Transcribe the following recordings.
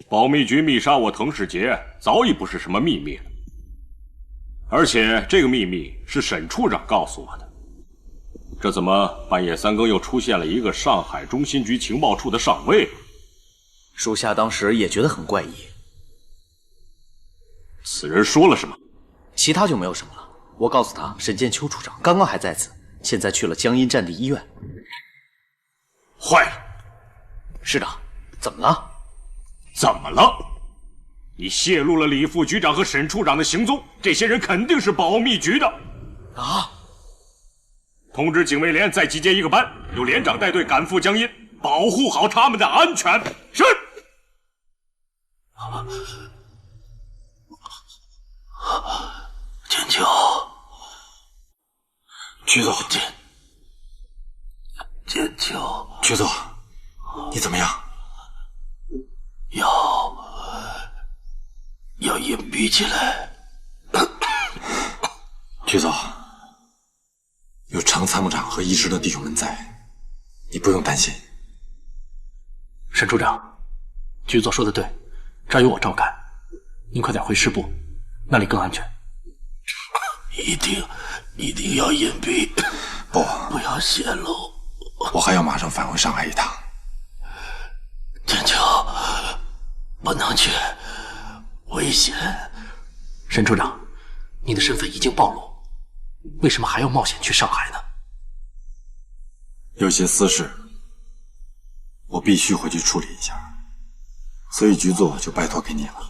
保密局密杀我滕世杰，早已不是什么秘密了。而且这个秘密是沈处长告诉我的。这怎么半夜3更又出现了一个上海中心局情报处的上尉？属下当时也觉得很怪异。此人说了什么？其他就没有什么了。我告诉他，沈剑秋处长刚刚还在此，现在去了江阴战地医院。坏了！师长，怎么了？怎么了？你泄露了李副局长和沈处长的行踪，这些人肯定是保密局的。啊！通知警卫连再集结一个班，由连长带队赶赴江阴，保护好他们的安全。是。剑秋，局座，剑秋，局座，你怎么样？要隐蔽起来。局座，有程参谋长和医师的弟兄们在，你不用担心。沈处长，局座说的对，这儿有我照看，您快点回师部，那里更安全。一定要隐蔽，不要泄露。我还要马上返回上海一趟。剑秋，不能去，危险。沈处长，你的身份已经暴露，为什么还要冒险去上海呢？有些私事，我必须回去处理一下，所以局座就拜托给你了。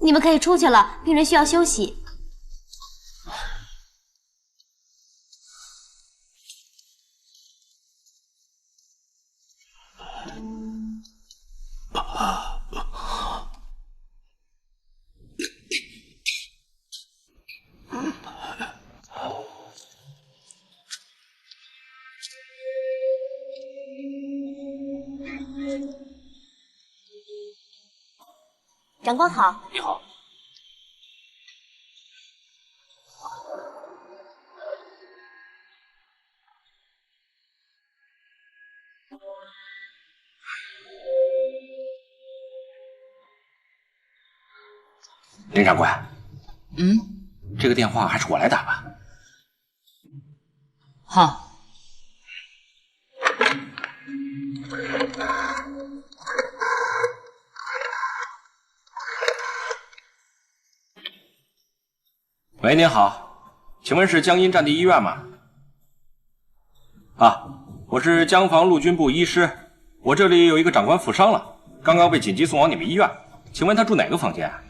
你们可以出去了，病人需要休息。长官好。你好。林长官，这个电话还是我来打吧。好。喂，您好，请问是江阴战地医院吗？啊，我是江防陆军部医师，我这里有一个长官负伤了，刚刚被紧急送往你们医院，请问他住哪个房间啊？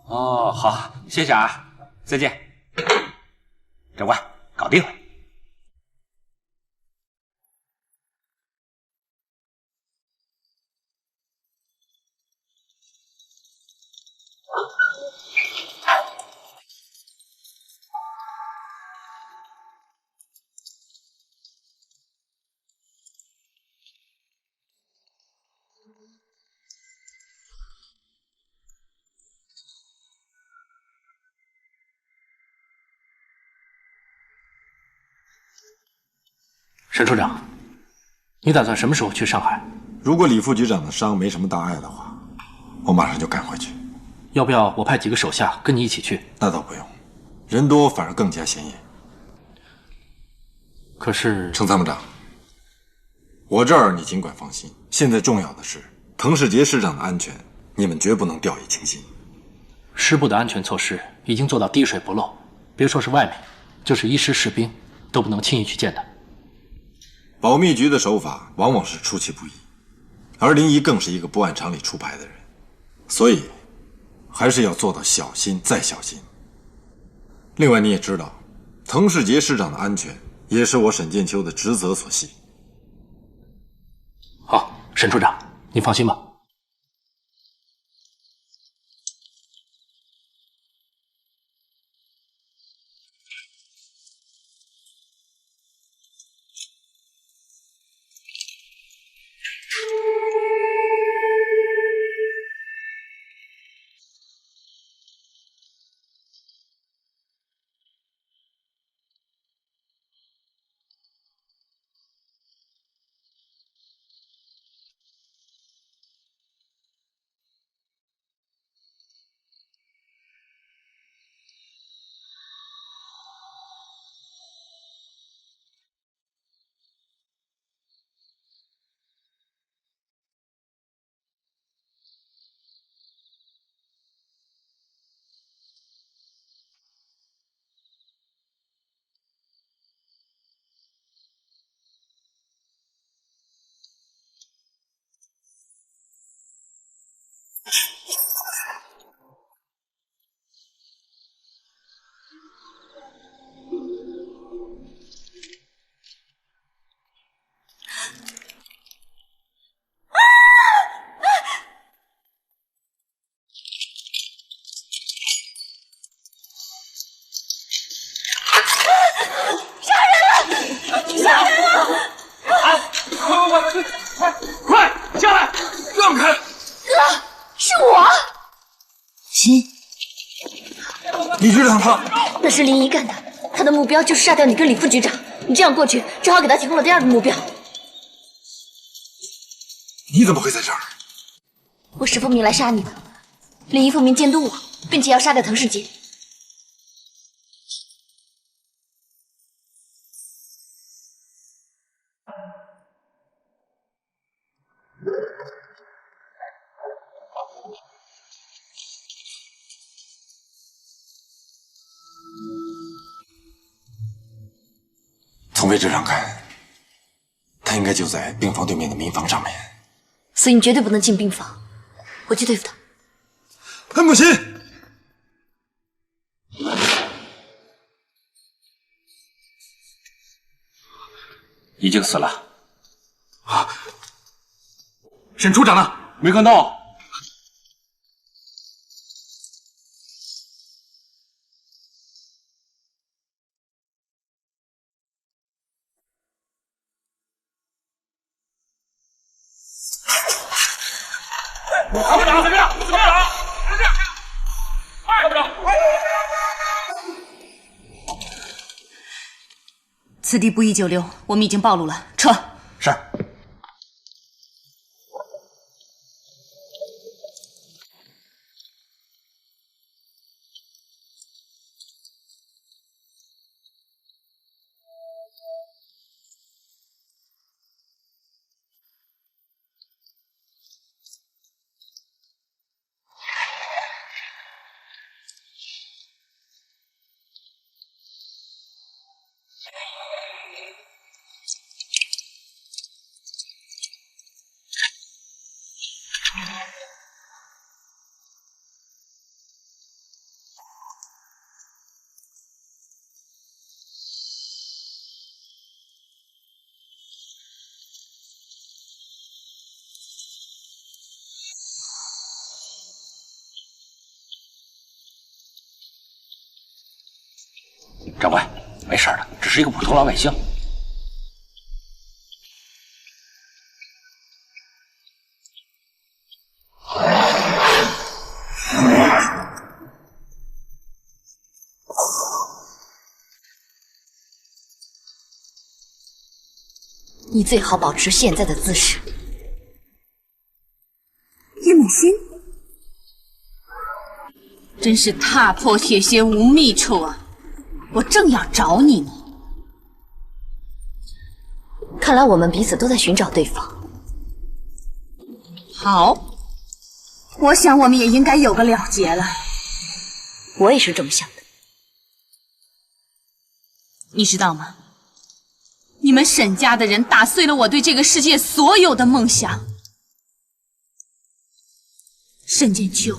哦，好，谢谢啊，再见。长官，搞定了。沈处长，你打算什么时候去上海？如果李副局长的伤没什么大碍的话，我马上就赶回去。要不要我派几个手下跟你一起去？那倒不用，人多反而更加显眼。可是，程参谋长，我这儿你尽管放心。现在重要的是滕世杰师长的安全，你们绝不能掉以轻心。师部的安全措施已经做到滴水不漏，别说是外面，就是医师士兵都不能轻易去见他。保密局的手法往往是出其不意，而林怡更是一个不按常理出牌的人，所以还是要做到小心再小心。另外你也知道，滕世杰师长的安全也是我沈剑秋的职责所系。好，沈处长，你放心吧。李局长他……那是林一干的，他的目标就是杀掉你跟李副局长。你这样过去，正好给他提供了第二个目标。你怎么会在这儿？我是奉命来杀你的，林一奉命监督我，并且要杀掉滕世杰。从位置上看，他应该就在病房对面的民房上面。所以你绝对不能进病房，我去对付他。母亲，已经死了。沈处长呢？没看到。参谋长，随便打，随便打，快，参谋长，快！此地不宜久留，我们已经暴露了，撤。是。长官，没事的，只是一个普通老百姓。你最好保持现在的姿势。叶梦欣，真是踏破铁鞋无觅处啊！我正要找你呢。看来我们彼此都在寻找对方。好，我想我们也应该有个了结了。我也是这么想的。你知道吗？你们沈家的人打碎了我对这个世界所有的梦想。沈剑秋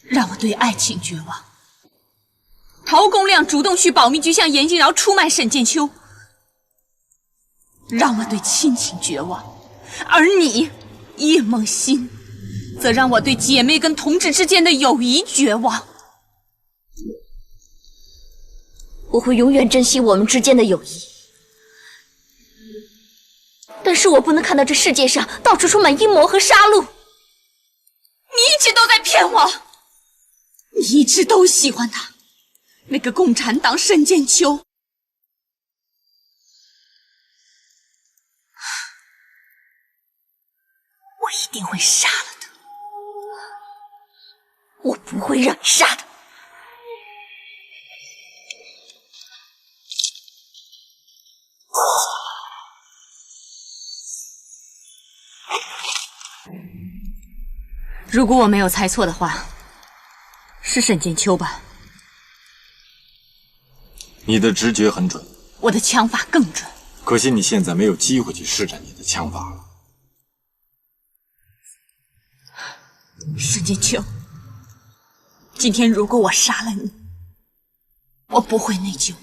让我对爱情绝望。陶公亮主动去保密局向严金饶出卖沈剑秋，让我对亲情绝望；而你，叶梦欣，则让我对姐妹跟同志之间的友谊绝望。我会永远珍惜我们之间的友谊，但是我不能看到这世界上到处充满阴谋和杀戮。你一直都在骗我，你一直都喜欢他。那个共产党沈剑秋，我一定会杀了他。我不会让你杀他。如果我没有猜错的话，是沈剑秋吧？你的直觉很准，我的枪法更准。可惜你现在没有机会去施展你的枪法了。沈剑秋，今天如果我杀了你，我不会内疚；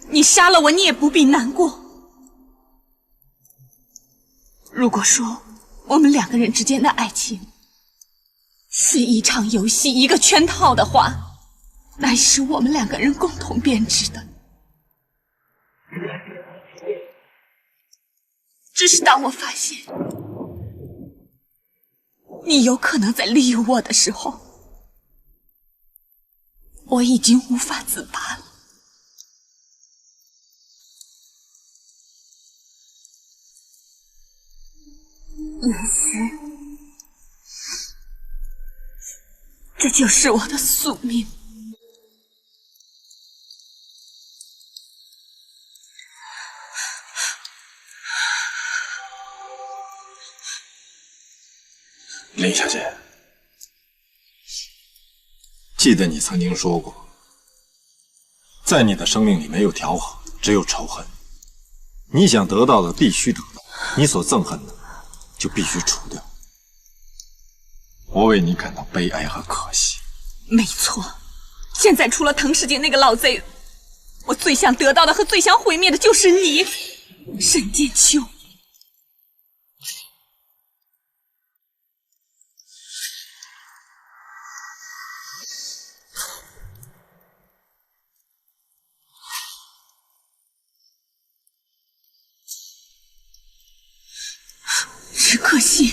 你杀了我，你也不必难过。如果说我们两个人之间的爱情是一场游戏，一个圈套的话，那是我们两个人共同编织的。只是当我发现你有可能在利用我的时候，我已经无法自拔了。也许，这就是我的宿命。林小姐，记得你曾经说过，在你的生命里没有调和，只有仇恨。你想得到的必须得到，你所憎恨的就必须除掉。我为你感到悲哀和可惜。没错，现在除了滕世杰那个老贼，我最想得到的和最想毁灭的就是你，沈剑秋。只可惜，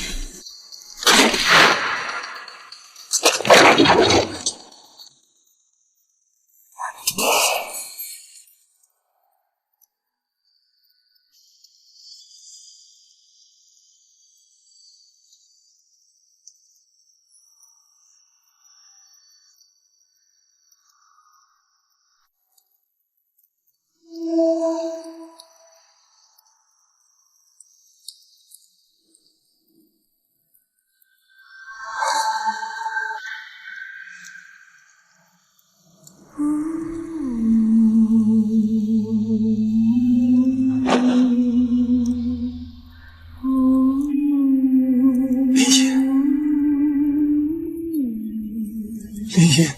林夕，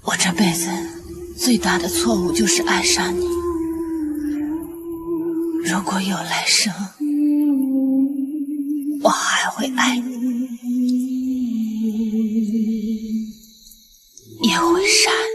我这辈子最大的错误就是爱上你。如果有来生，我还会爱你，也会杀你。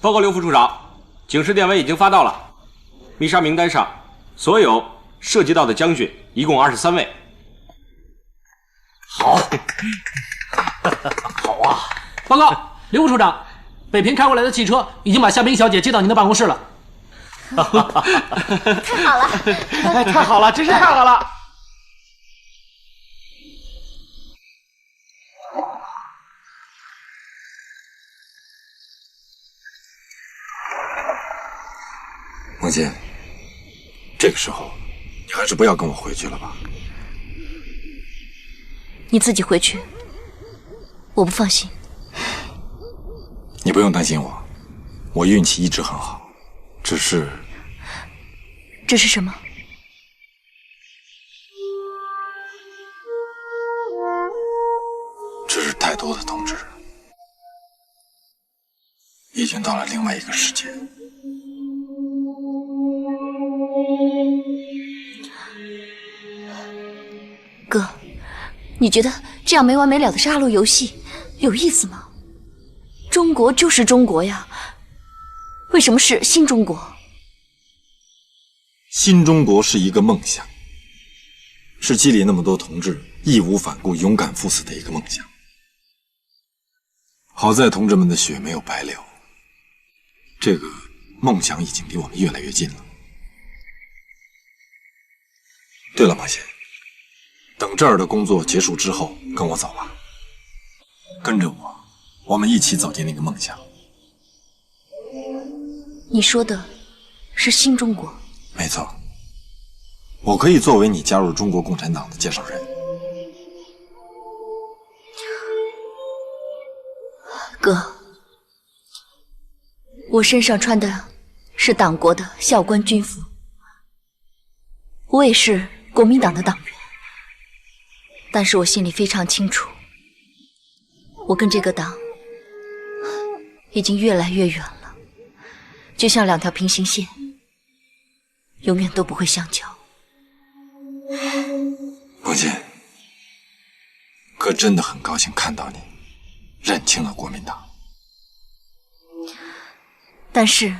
报告刘副处长，警示电文已经发到了。密杀名单上所有涉及到的将军一共23位。好，好啊！报告刘副处长，北平开过来的汽车已经把夏冰小姐接到您的办公室了。太好了！哎，太好了，真是太好了！孟坚，这个时候你还是不要跟我回去了吧。你自己回去，我不放心。你不用担心我，我运气一直很好，只是什么？只是太多的同志已经到了另外一个世界。哥，你觉得这样没完没了的杀戮游戏有意思吗？中国就是中国呀，为什么是新中国？新中国是一个梦想，是激励那么多同志义无反顾、勇敢赴死的一个梦想。好在同志们的血没有白流，这个梦想已经离我们越来越近了。对了，马贤，等这儿的工作结束之后，跟我走吧，跟着我我们一起走进那个梦想。你说的是新中国？没错，我可以作为你加入中国共产党的介绍人。哥，我身上穿的是党国的校官军服，我也是国民党的党员，但是我心里非常清楚，我跟这个党已经越来越远了，就像两条平行线，永远都不会相交。伯坚，哥真的很高兴看到你认清了国民党。但是，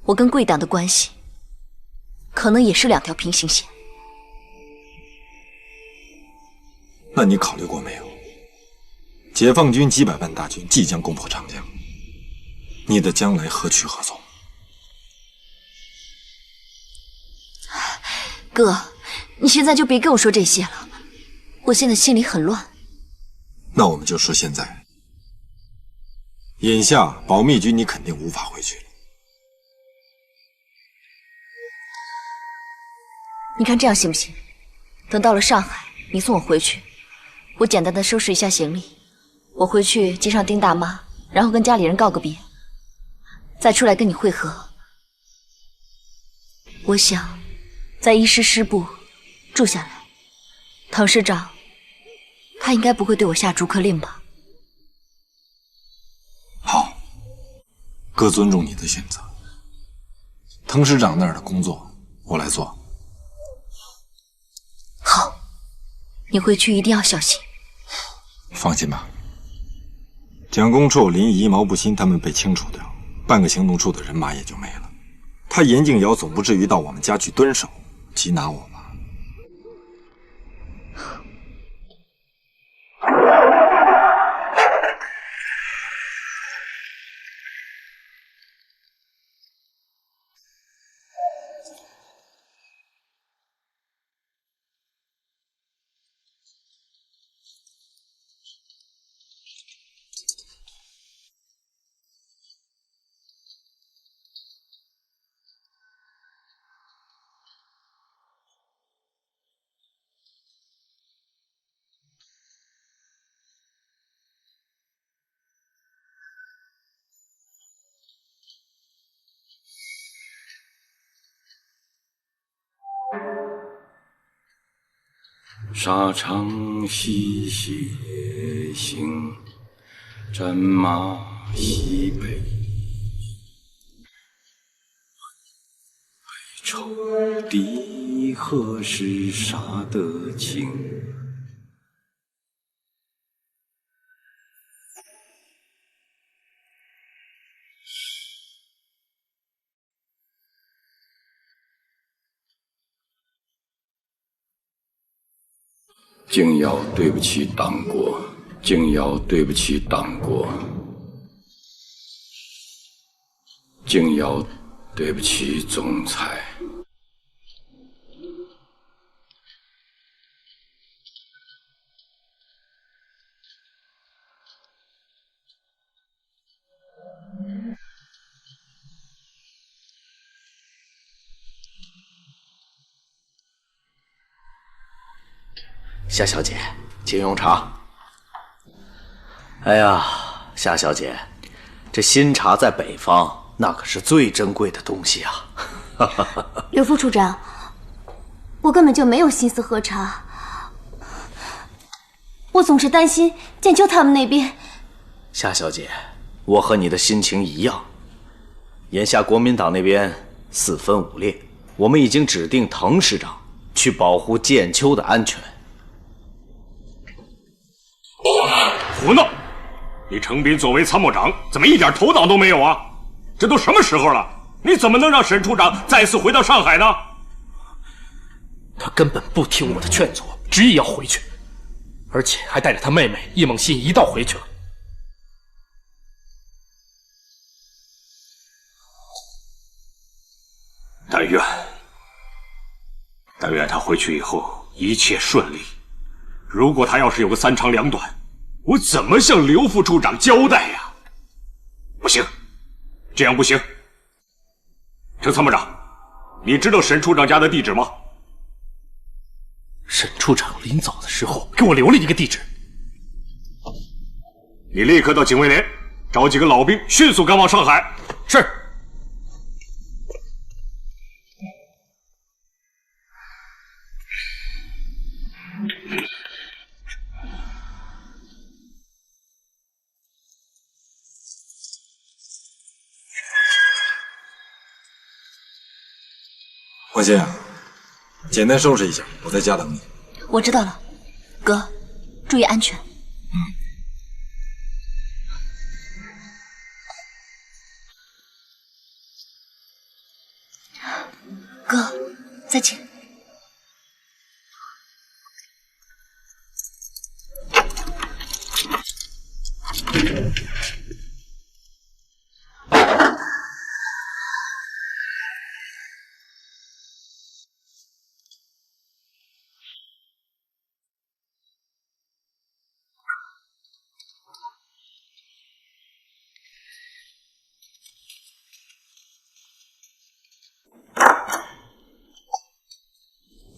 我跟贵党的关系，可能也是两条平行线。那你考虑过没有？解放军几百万大军即将攻破长江，你的将来何去何从？哥，你现在就别跟我说这些了，我现在心里很乱。那我们就说现在。眼下保密局你肯定无法回去了。你看这样行不行？等到了上海，你送我回去，我简单的收拾一下行李，我回去接上丁大妈，然后跟家里人告个别，再出来跟你会合。我想在医师师部住下来，唐师长他应该不会对我下逐客令吧？好，哥尊重你的选择。滕师长那儿的工作我来做。好，你回去一定要小心。放心吧，蒋公绰、林仪、毛不新他们被清除掉，半个行动处的人马也就没了。他严敬尧总不至于到我们家去蹲守，缉拿我吧？沙场熙熙夜行，战马西北，悲愁的何时杀得清？敬尧对不起党国，敬尧对不起党国，敬尧对不起总裁。夏小姐，请用茶。哎呀，夏小姐，这新茶在北方那可是最珍贵的东西啊！刘副处长，我根本就没有心思喝茶，我总是担心建秋他们那边。夏小姐，我和你的心情一样。眼下国民党那边四分五裂，我们已经指定滕师长去保护建秋的安全。胡闹！你程斌作为参谋长，怎么一点头脑都没有啊？这都什么时候了，你怎么能让沈处长再次回到上海呢？他根本不听我的劝阻，执意要回去，而且还带着他妹妹易梦欣一道回去了。但愿他回去以后一切顺利。如果他要是有个三长两短，我怎么向刘副处长交代呀？不行，这样不行。程参谋长，你知道沈处长家的地址吗？沈处长临走的时候给我留了一个地址。你立刻到警卫连找几个老兵，迅速赶往上海。是。黄欣啊，简单收拾一下，我在家等你。我知道了，哥，注意安全。哥，再见。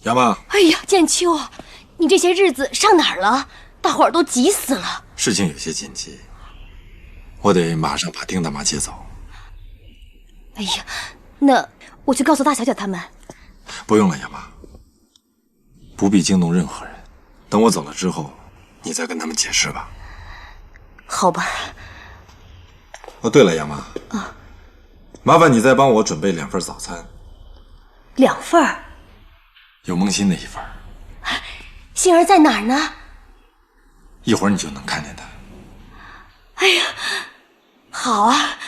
杨妈，哎呀，建秋，你这些日子上哪儿了？大伙儿都急死了。事情有些紧急，我得马上把丁大妈接走。哎呀，那我去告诉大小姐他们。不用了，杨妈，不必惊动任何人。等我走了之后，你再跟他们解释吧。好吧。哦，对了，杨妈，麻烦你再帮我准备2份早餐。2份儿？有梦欣的1份。欣儿在哪儿呢？一会儿你就能看见她。哎呀，好啊。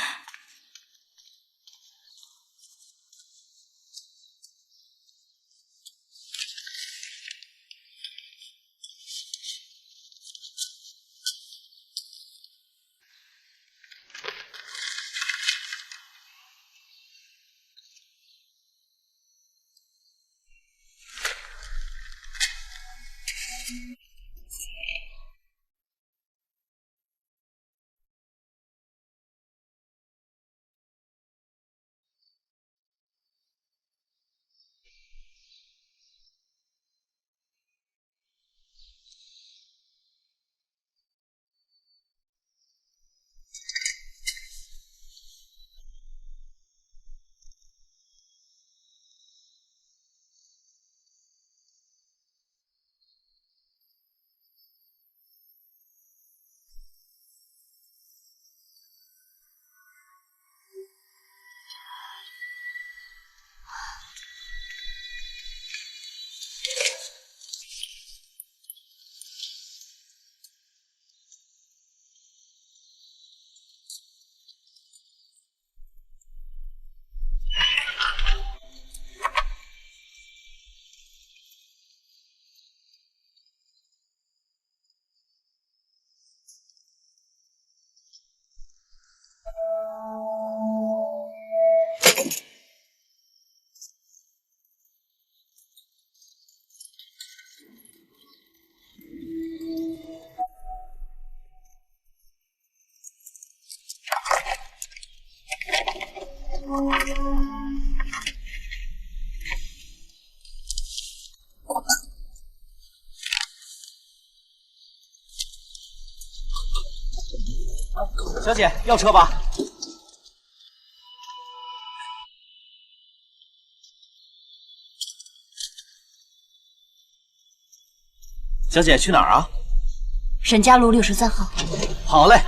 小姐，要车吧？小姐去哪儿啊？沈家路63号。好嘞。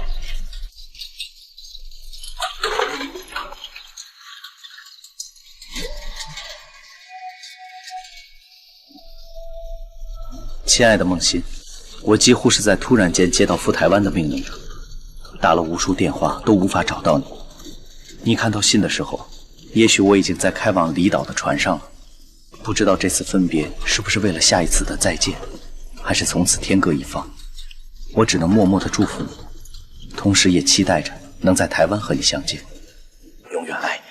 亲爱的梦欣，我几乎是在突然间接到赴台湾的命令的，打了无数电话都无法找到你。你看到信的时候，也许我已经在开往离岛的船上了。不知道这次分别是不是为了下一次的再见，还是从此天各一方。我只能默默地祝福你，同时也期待着能在台湾和你相见。永远爱你。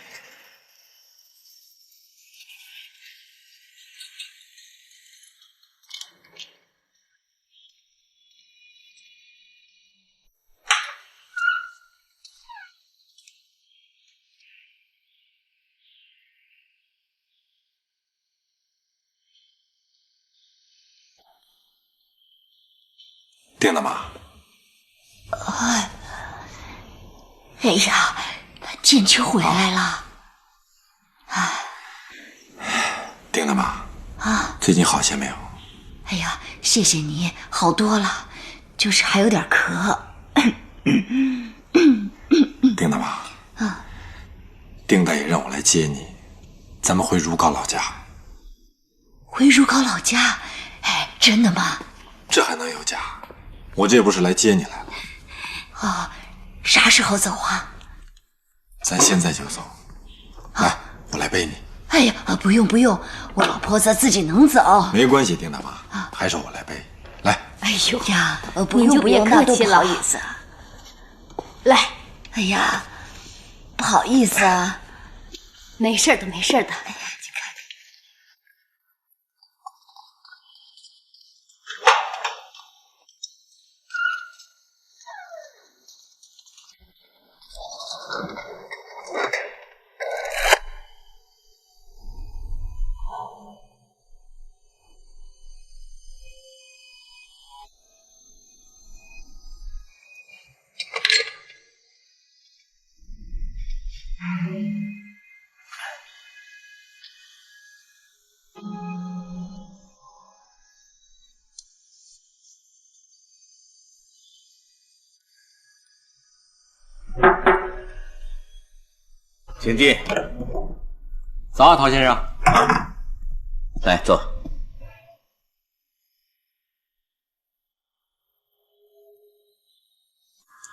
丁大妈。哎呀，剑秋回来了。丁大妈。最近好些没有？哎呀，谢谢你，好多了，就是还有点咳。丁大妈。丁大爷让我来接你，咱们回如皋老家。回如皋老家？哎，真的吗？这还能有假？我这不是来接你来了。哦，啥时候走啊？咱现在就走。来，我来背你。哎呀，不用不用，我老婆子自己能走。没关系，丁大妈，还是我来背。来。哎呦呀，不用不用，那都不好意思。来。哎呀，不好意思啊。没事的，没事的。请进。早啊，陶先生。来坐。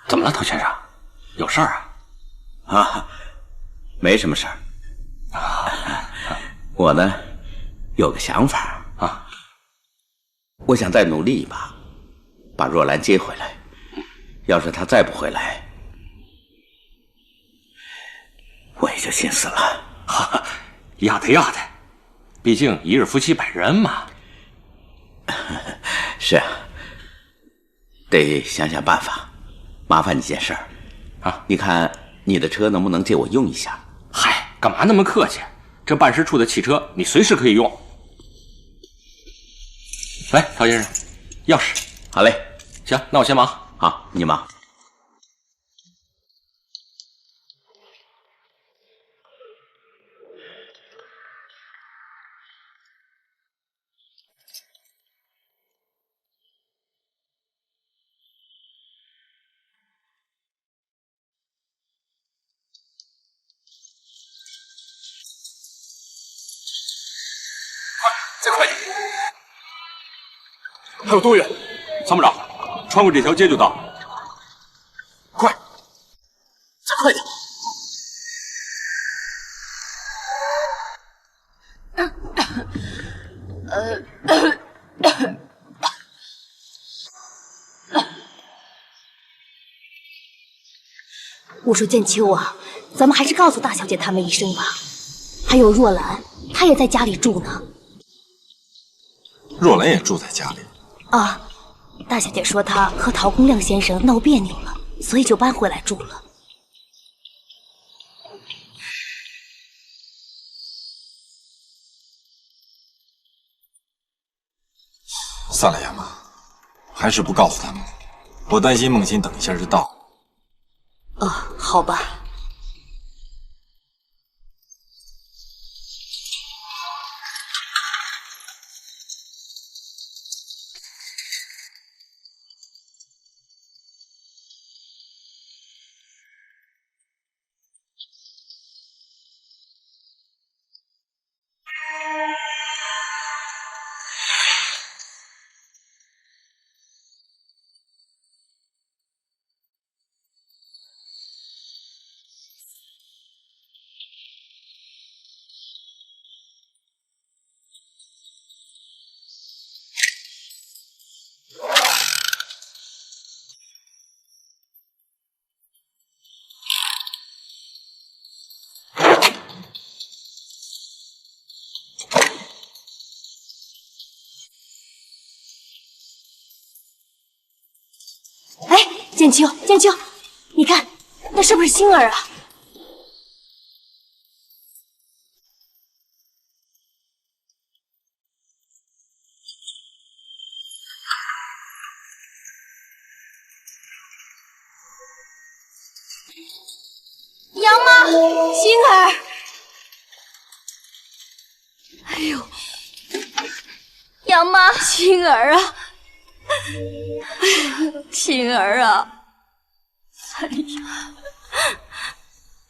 怎么了，陶先生？有事儿啊？没什么事儿。我呢，有个想法啊，我想再努力一把，把若兰接回来。要是她再不回来，我也就心死了。哈哈，要得要的，毕竟一日夫妻百日恩嘛。是啊，得想想办法。麻烦你件事儿啊，你看你的车能不能借我用一下？嗨，干嘛那么客气？这办事处的汽车你随时可以用。来，陶先生，钥匙。好嘞，行，那我先忙。好，你忙。再快点！还有多远？参谋长，穿过这条街就到。快！再快点！我说剑秋啊，咱们还是告诉大小姐他们一声吧。还有若兰，她也在家里住呢。若兰也住在家里。啊，大小姐说她和陶公亮先生闹别扭了，所以就搬回来住了。算了，亚妈，还是不告诉他们。我担心梦欣等一下就到。哦，好吧。剑秋，剑秋，你看，那是不是星儿啊？杨妈，星儿，哎呦，杨妈，星儿啊，星儿啊，哎呀，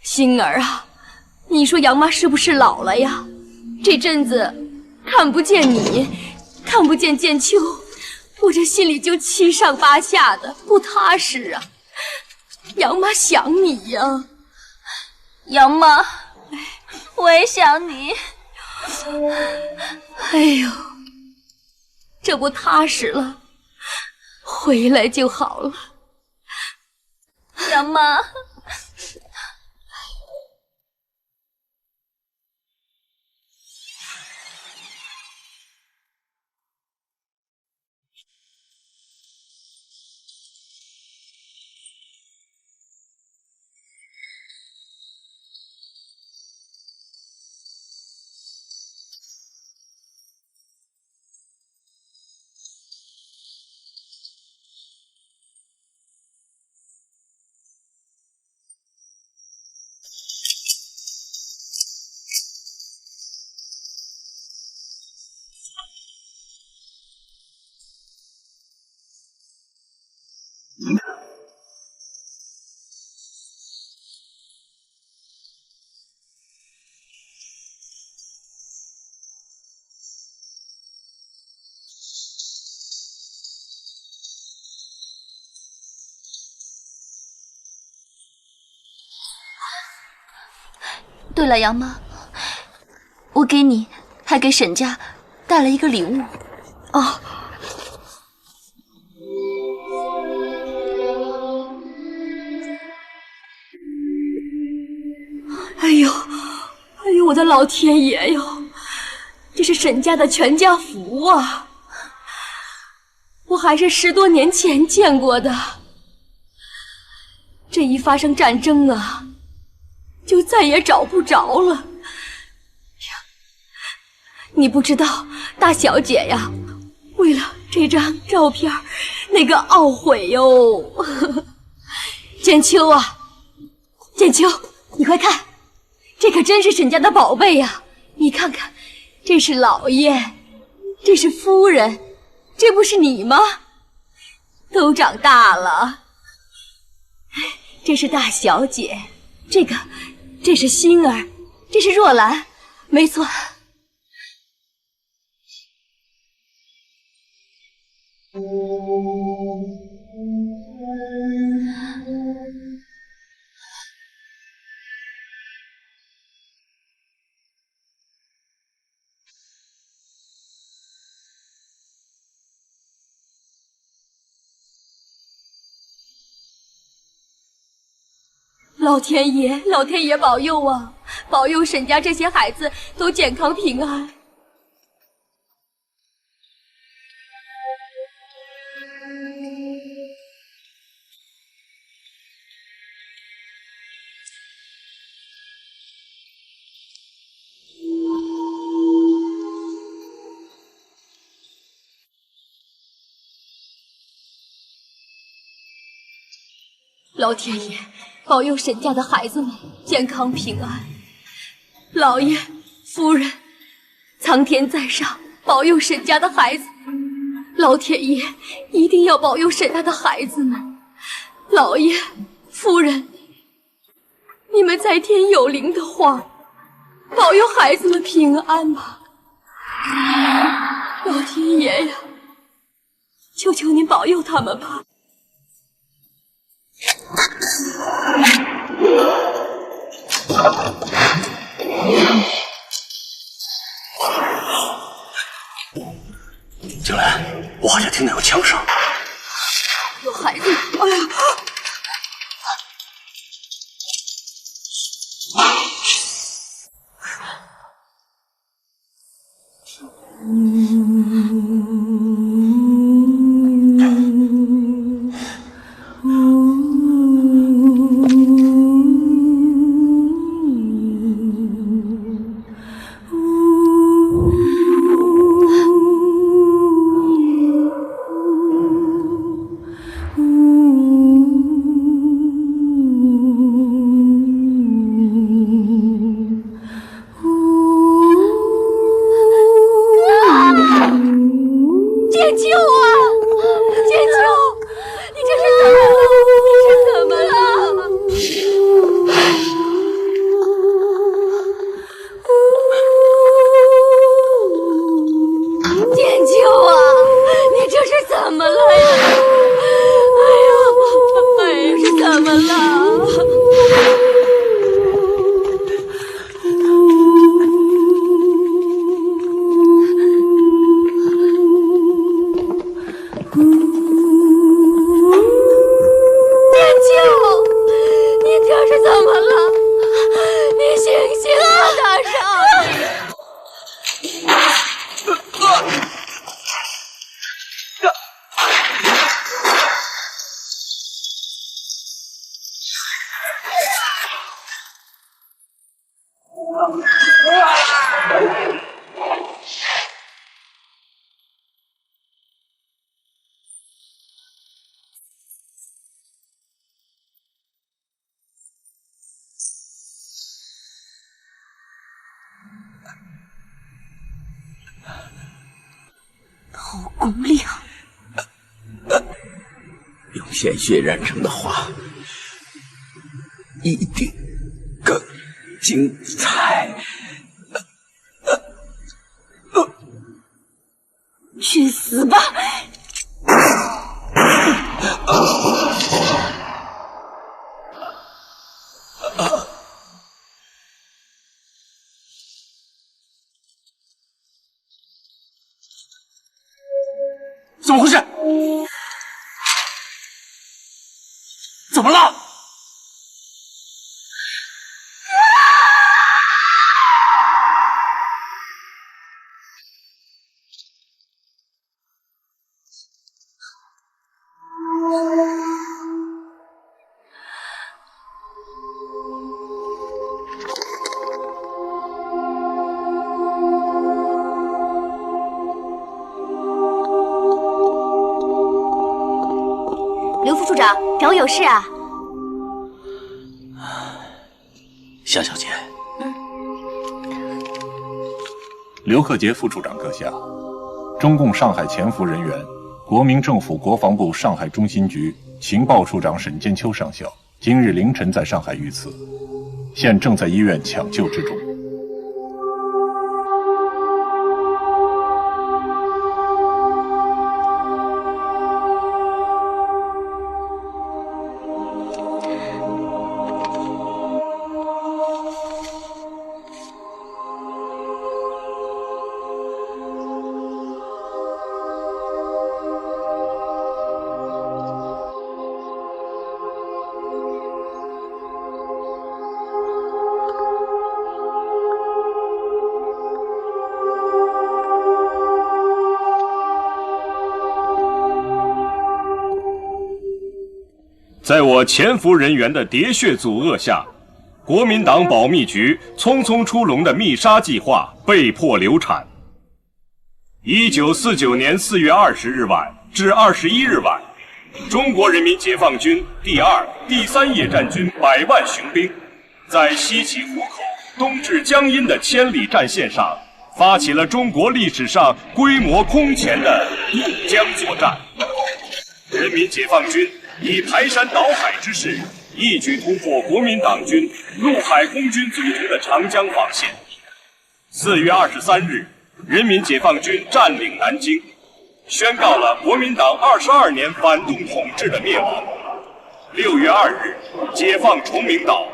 星儿啊，你说杨妈是不是老了呀？这阵子看不见你，看不见剑秋，我这心里就七上八下的，不踏实啊。杨妈想你呀。杨妈，我也想你。哎呦，这不踏实了，回来就好了。杨妈，对了，杨妈，我给你还给沈家带了一个礼物。哦。哎呦，哎呦，我的老天爷哟！这是沈家的全家福啊！我还是10多年前见过的。这一发生战争啊，就再也找不着了。你不知道，大小姐呀，为了这张照片，那个懊悔哟。剑秋啊，剑秋，你快看，这可真是沈家的宝贝呀！你看看，这是老爷，这是夫人，这不是你吗？都长大了。这是大小姐，这是星儿，这是若兰，没错。老天爷，老天爷保佑啊！保佑沈家这些孩子都健康平安。老天爷保佑沈家的孩子们健康平安。老爷、夫人，苍天在上，保佑沈家的孩子。老天爷一定要保佑沈家的孩子们。老爷、夫人，你们在天有灵的话，保佑孩子们平安吧。老天爷呀，求求您保佑他们吧。景兰，我好像听到有枪声。有孩子！哎呀！怎么了？你醒醒啊，大少爷！后宫令，用鲜血染成的花，一定更精彩。去死吧！怎么回事？怎么了？刘副处长，找我有事啊？夏小姐，刘克杰副处长阁下，中共上海潜伏人员，国民政府国防部上海中心局情报处长沈建秋上校，今日凌晨在上海遇刺，现正在医院抢救之中。在我潜伏人员的喋血阻遏下，国民党保密局匆匆出笼的密杀计划被迫流产。1949年4月20日晚至21日晚，中国人民解放军第2、第3野战军100万雄兵，在西起湖口、东至江阴的千里战线上，发起了中国历史上规模空前的渡江作战。人民解放军以排山倒海之势，一举突破国民党军陆海空军组成的长江防线。4月23日，人民解放军占领南京，宣告了国民党22年反动统治的灭亡。6月2日，解放崇明岛，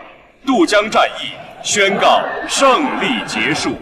渡江战役宣告胜利结束。